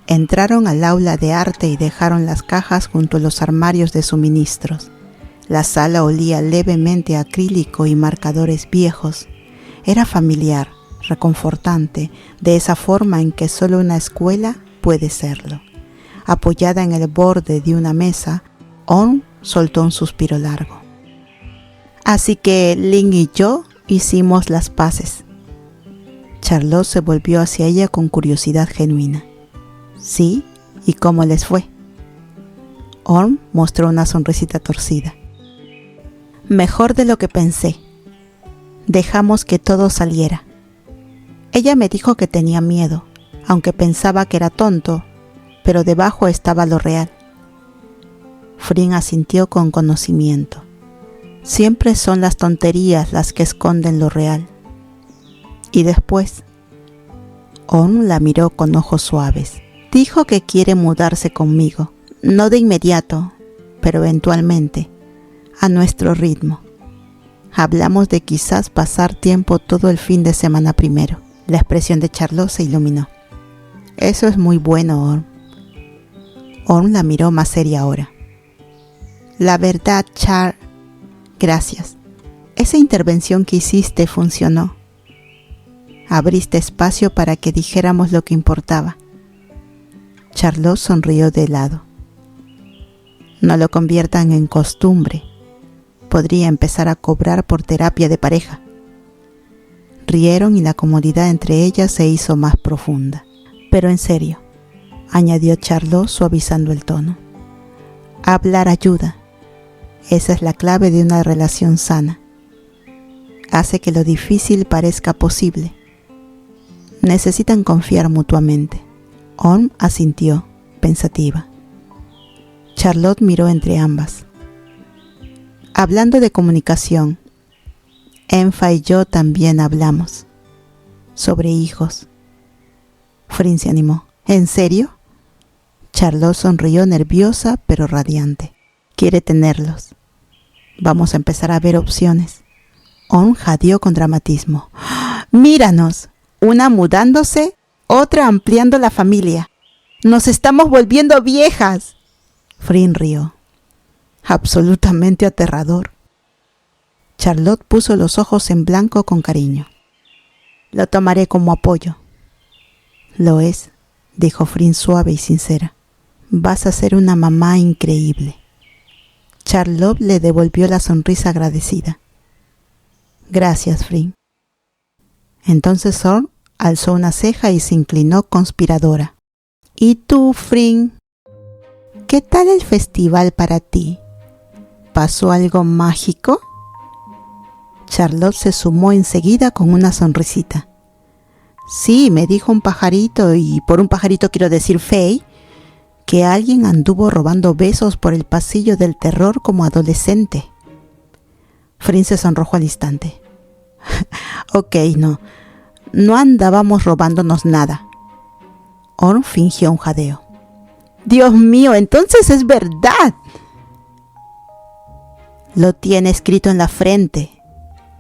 Entraron al aula de arte y dejaron las cajas junto a los armarios de suministros. La sala olía levemente a acrílico y marcadores viejos. Era familiar, reconfortante, de esa forma en que solo una escuela puede serlo. Apoyada en el borde de una mesa, Orm soltó un suspiro largo. Así que Ling y yo hicimos las paces. Charlotte se volvió hacia ella con curiosidad genuina. ¿Sí? ¿Y cómo les fue? Orm mostró una sonrisita torcida. Mejor de lo que pensé. Dejamos que todo saliera. Ella me dijo que tenía miedo, aunque pensaba que era tonto, pero debajo estaba lo real. Fring asintió con conocimiento. Siempre son las tonterías las que esconden lo real. Y después, Orm la miró con ojos suaves. Dijo que quiere mudarse conmigo, no de inmediato, pero eventualmente, a nuestro ritmo. Hablamos de quizás pasar tiempo todo el fin de semana primero. La expresión de Charlotte se iluminó. Eso es muy bueno, Orm. Orm la miró más seria ahora. La verdad, gracias. Esa intervención que hiciste funcionó. Abriste espacio para que dijéramos lo que importaba. Charlotte sonrió de lado. No lo conviertan en costumbre. Podría empezar a cobrar por terapia de pareja. Rieron y la comodidad entre ellas se hizo más profunda. Pero en serio, añadió Charlotte suavizando el tono. Hablar ayuda. Esa es la clave de una relación sana. Hace que lo difícil parezca posible. Necesitan confiar mutuamente. Orm asintió, pensativa. Charlotte miró entre ambas. Hablando de comunicación, Enfa y yo también hablamos. Sobre hijos. Fring se animó. ¿En serio? Charlotte sonrió nerviosa pero radiante. Quiere tenerlos. Vamos a empezar a ver opciones. Orm jadeó con dramatismo. ¡Míranos! Una mudándose, otra ampliando la familia. ¡Nos estamos volviendo viejas! Fring rió. Absolutamente aterrador. Charlotte puso los ojos en blanco con cariño. Lo tomaré como apoyo. Lo es, dijo Fring suave y sincera. Vas a ser una mamá increíble. Charlotte le devolvió la sonrisa agradecida. Gracias, Fring. Entonces Orm alzó una ceja y se inclinó conspiradora. ¿Y tú, Fring? ¿Qué tal el festival para ti? ¿Pasó algo mágico? Charlotte se sumó enseguida con una sonrisita. Sí, me dijo un pajarito, y por un pajarito quiero decir Faye, que alguien anduvo robando besos por el pasillo del terror como adolescente. Frin se sonrojó al instante. Ok, no andábamos robándonos nada. Orm fingió un jadeo. Dios mío, entonces es verdad. Lo tiene escrito en la frente,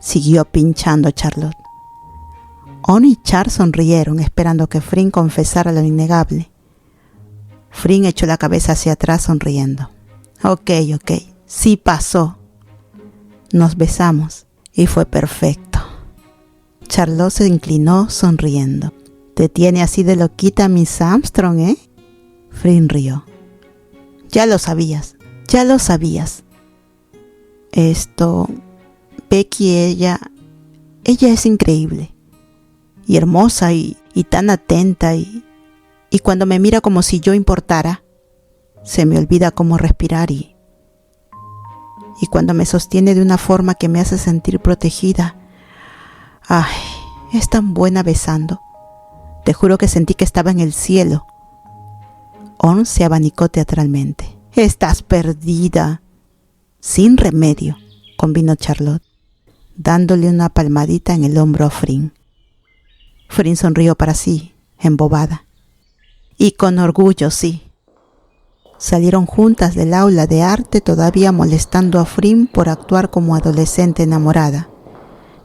siguió pinchando Charlotte. Orm y Char sonrieron esperando que Frin confesara lo innegable. Frin echó la cabeza hacia atrás sonriendo. Ok, sí pasó. Nos besamos y fue perfecto. Charlotte se inclinó sonriendo. Te tiene así de loquita Miss Armstrong, ¿eh? Frin rió. Ya lo sabías. Becky, ella es increíble. Y hermosa y tan atenta y cuando me mira como si yo importara, se me olvida cómo respirar y cuando me sostiene de una forma que me hace sentir protegida, ay, es tan buena besando. Te juro que sentí que estaba en el cielo. Orm se abanicó teatralmente. Estás perdida. Sin remedio, convino Charlotte, dándole una palmadita en el hombro a Frin. Frin sonrió para sí, embobada. Y con orgullo, sí. Salieron juntas del aula de arte, todavía molestando a Frin por actuar como adolescente enamorada.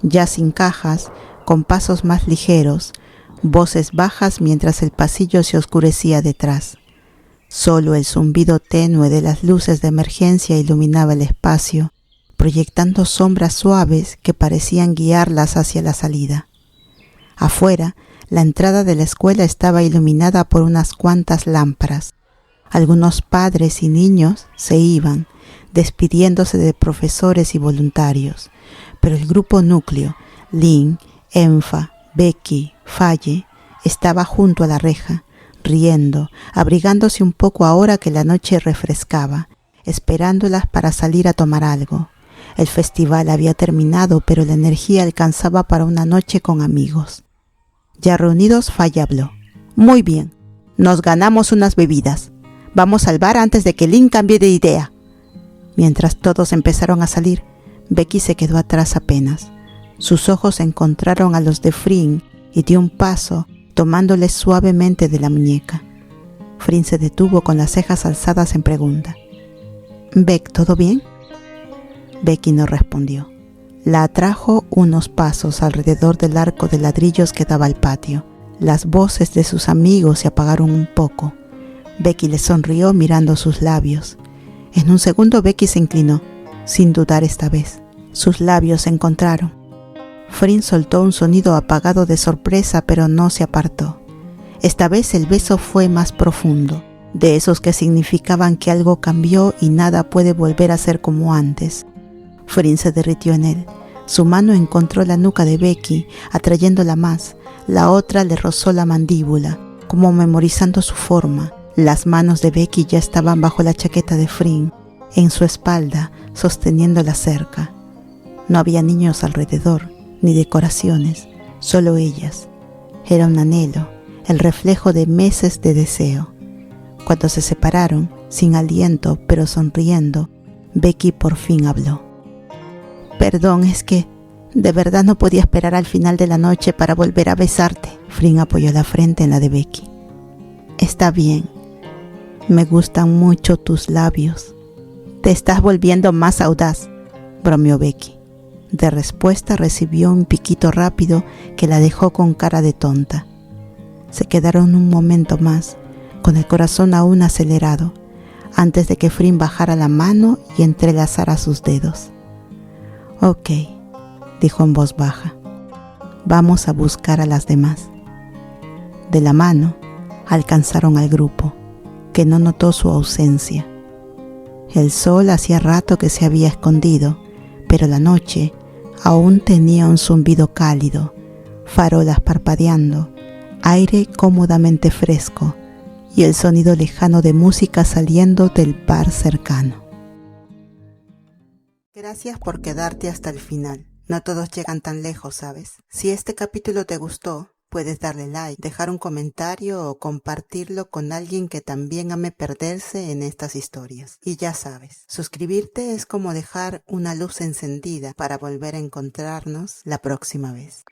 Ya sin cajas, con pasos más ligeros, voces bajas mientras el pasillo se oscurecía detrás. Solo el zumbido tenue de las luces de emergencia iluminaba el espacio, proyectando sombras suaves que parecían guiarlas hacia la salida. Afuera, la entrada de la escuela estaba iluminada por unas cuantas lámparas. Algunos padres y niños se iban, despidiéndose de profesores y voluntarios, pero el grupo núcleo, Lynn, Enfa, Becky, Faye, estaba junto a la reja, riendo, abrigándose un poco ahora que la noche refrescaba, esperándolas para salir a tomar algo. El festival había terminado, pero la energía alcanzaba para una noche con amigos. Ya reunidos, Faye habló. Muy bien, nos ganamos unas bebidas. Vamos al bar antes de que Lynn cambie de idea. Mientras todos empezaron a salir, Becky se quedó atrás apenas. Sus ojos encontraron a los de Frin y dio un paso, tomándole suavemente de la muñeca. Frin se detuvo con las cejas alzadas en pregunta. «Beck, ¿todo bien?» Becky no respondió. La atrajo unos pasos alrededor del arco de ladrillos que daba al patio. Las voces de sus amigos se apagaron un poco. Becky le sonrió mirando sus labios. En un segundo Becky se inclinó, sin dudar esta vez. Sus labios se encontraron. Frin soltó un sonido apagado de sorpresa, pero no se apartó. Esta vez el beso fue más profundo, de esos que significaban que algo cambió y nada puede volver a ser como antes. Frin se derritió en él. Su mano encontró la nuca de Becky, atrayéndola más. La otra le rozó la mandíbula, como memorizando su forma. Las manos de Becky ya estaban bajo la chaqueta de Frin, en su espalda, sosteniéndola cerca. No había niños alrededor, ni decoraciones, solo ellas. Era un anhelo, el reflejo de meses de deseo. Cuando se separaron, sin aliento pero sonriendo, Becky por fin habló. «Perdón, es que de verdad no podía esperar al final de la noche para volver a besarte». Frin apoyó la frente en la de Becky. «Está bien. Me gustan mucho tus labios. Te estás volviendo más audaz», bromeó Becky. De respuesta recibió un piquito rápido que la dejó con cara de tonta. Se quedaron un momento más, con el corazón aún acelerado, antes de que Frin bajara la mano y entrelazara sus dedos. «Ok», dijo en voz baja. «Vamos a buscar a las demás». De la mano alcanzaron al grupo, que no notó su ausencia. El sol hacía rato que se había escondido, pero la noche aún tenía un zumbido cálido, farolas parpadeando, aire cómodamente fresco y el sonido lejano de música saliendo del bar cercano. Gracias por quedarte hasta el final. No todos llegan tan lejos, ¿sabes? Si este capítulo te gustó, puedes darle like, dejar un comentario o compartirlo con alguien que también ame perderse en estas historias. Y ya sabes, suscribirte es como dejar una luz encendida para volver a encontrarnos la próxima vez.